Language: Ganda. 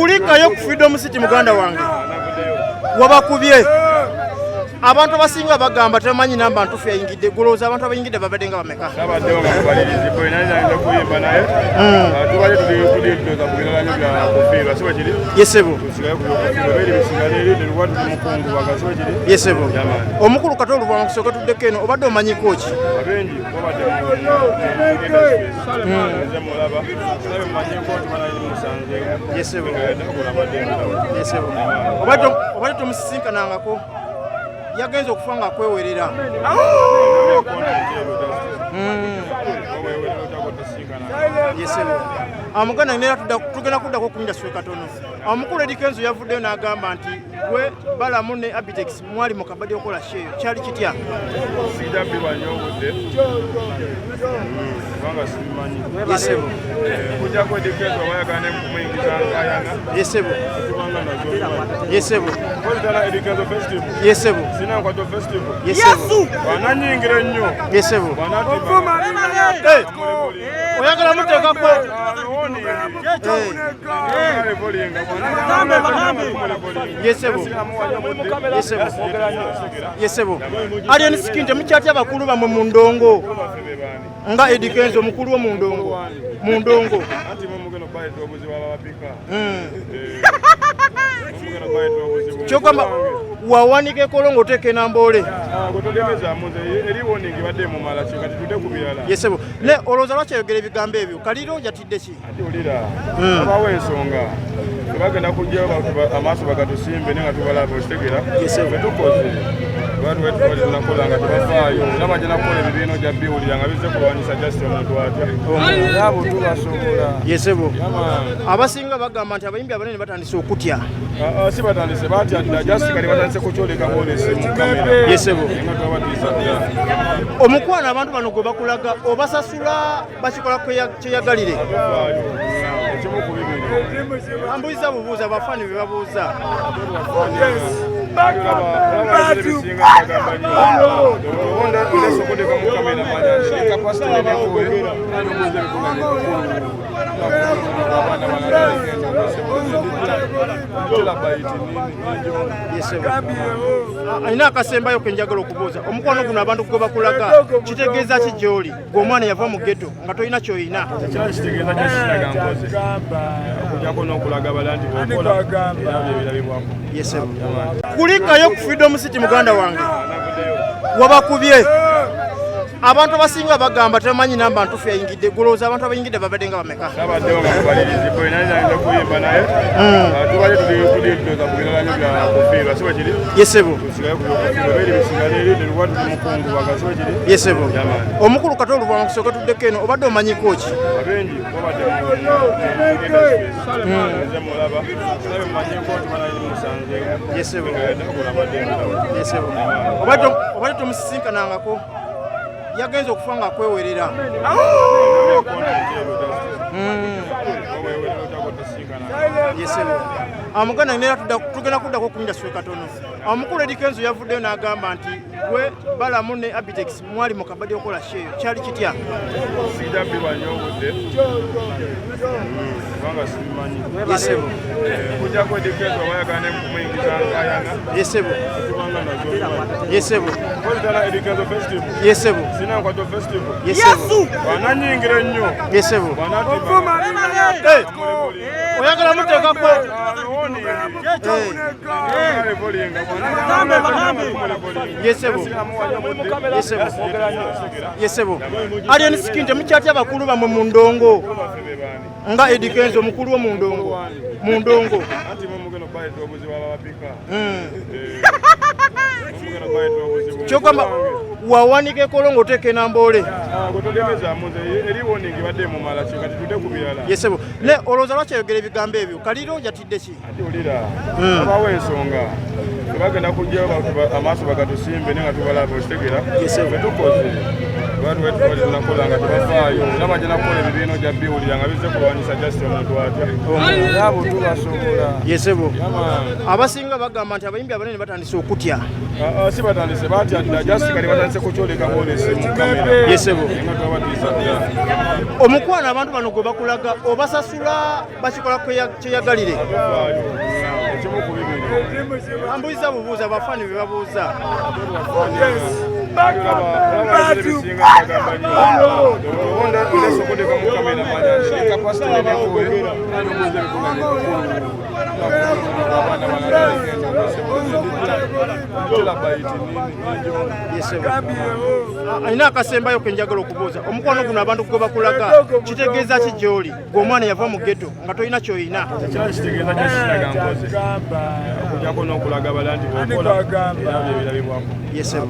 kulikayo ku Freedom City muganda wange wabakubye abantu abasinga bagamba tebamanyi namba ntufu yayingidde gulooza abantu abayingidde babadde nga bameka abaddewo nga mubalirizi naye kuyimba naye tubadde tulidoza ku birala bya kufiirwa siwe kiri yesebo tusigaye ku byokufiirwa beri bisigale eri teruwa tuli mukungu waga siwe kiri yesebo omukulu kati oluvannyuma kusooka tuddeko eno obadde omanyiko ki abengi babadde mulaba naye mumanyiko tumanayi musanze yesebo yesebo obadde tomusisinkanangako yagenze okufa nga akwewerera yesebo amuganda nera tugenda kuddako okunyira swe katono omukulu Eddie Kenzo yavuddeyo n'agamba nti gwe balamu ne Abitex mwali mu kabadde okola sheeyo kyali kitya sijabbibwanya obudde kubanga simanyi yesebo kujjako Eddie Kenzo bayagala nemuyingiza nkayana yesebo tubanga nazo yesebo kozitala Eddie Kenzo festival yesebo sinankwato festival yesebo bananyingira ennyo yesebo oyagala muteekako yesebo yesebo alien skin temukyatya bakulu bamwe mu ndongo nga Eddie Kenzo omukulu wo mu ndongo kyogamba wawanika ekolongo oteeka enamboole yesebo ne olowooza lwaki ayogera ebigambo ebyo kaliro yatidde ki abawo ensonga tebagenda kujjayo amaaso bagatusimbe ne nga tubalaba okitegera tukoze nakola nga tebafaayo nabajja nakukola ebibiina ojja biwulira nga bizze kulwanyisa jasiti omuntu atya abo tubasobola yesebo abasinga bagamba nti abayimbi abanene batandise okutya si batandise batyatira jasiti kali batandise kukyoleka ng'olese mu kamera yesebo nga twabatiisa omukwana abantu bano gwe bakulaga obasasula bakikola kyeyagalire ekimu ku bibiri ambuliza bubuuza abafaani be babuuza alina akasembayo kenjagala okubuuza omukwano guno abantu gwe bakulaga kitegeeza ki gy'oli gweomwana yava mu ghetto nga tolina kyoyina kitegeeza kyakiraga nkoze okujjako n'okulaga bala nti bokola ebirabibwako yesebo kulikayo ku Freedom City muganda wange wabakubye abantu abasinga bagamba tebamanyi namba ntufu yayingidde gulooza abantu abayingidde babadde nga bameka abaddewo nga mubalirizi naye kuyimba naye tubadde tulidoza ku birala bya kufiirwa siwe kiri yesebo tusigaye ku byokufiirwa beri bisigale eri teruwa tuli mukungu waga siwe kiri yesebo omukulu kati oluvannyuma kusooka tuddeko eno obadde omanyiko ki abengi babadde mulaba naye mumanyiko tumanayi musanze yesebo yesebo obadde tomusisinkanangako yagenze okufa nga akwewerera yesebo amuganda nera tugenda kuddako okunyira swe katono omukulu Eddie Kenzo yavuddeyo n'agamba nti gwe balamu ne Abitex mwali mu kabadde okola sheeyo kyali kitya sijabbibwanya obudde kubanga simanyi yesebo kujjako Eddie Kenzo bayagala nemuyingiza nkayana yesebo tubanga nazo yesebo kozitala Eddie Kenzo festival yesebo sinankwato festival yesebo bananyingira ennyo yesebo oyagala muteekako yesebo yesebo alien skin temukyatya bakulu bamwe mu ndongo nga Eddie Kenzo omukulu wo mu ndongo kyogamba wawanika ekolongo oteeka enamboole yesebo ne olowooza lwaki ayogera ebigambo ebyo kaliro yatidde ki abawo ensonga tebagenda kujjayo amaaso bagatusimbe ne nga tubalaba okitegera tukoze nakola nga tebafaayo nabajja nakukola ebibiina ojja biwulira nga bizze kulwanyisa jasiti omuntu atya abo tubasobola yesebo abasinga bagamba nti abayimbi abanene batandise okutya si batandise batyatira jasiti kali batandise batandise kukyoleka bwolesi mu kamera yesebo nga twabatiisa ddala omukwano abantu bano gwe bakulaga obasasula bakikola kyeyagalire ekimu ku bibiri ambuliza bubuuza abafaani be babuuza bisinga bagamba nnyo ndesokudeka mu kamera manja kapasite nebikuwe anomuze abaana alina akasembayo ke njagala okubuuza omukwano guno abantu gwe bakulaga kitegeeza ki gy'oli gweomwana yava mu geto nga tolina ky'olina kitegeeza kyakiraga nkoze okujjako n'okulaga bala nti bwokola era byebirabibwamu yesebo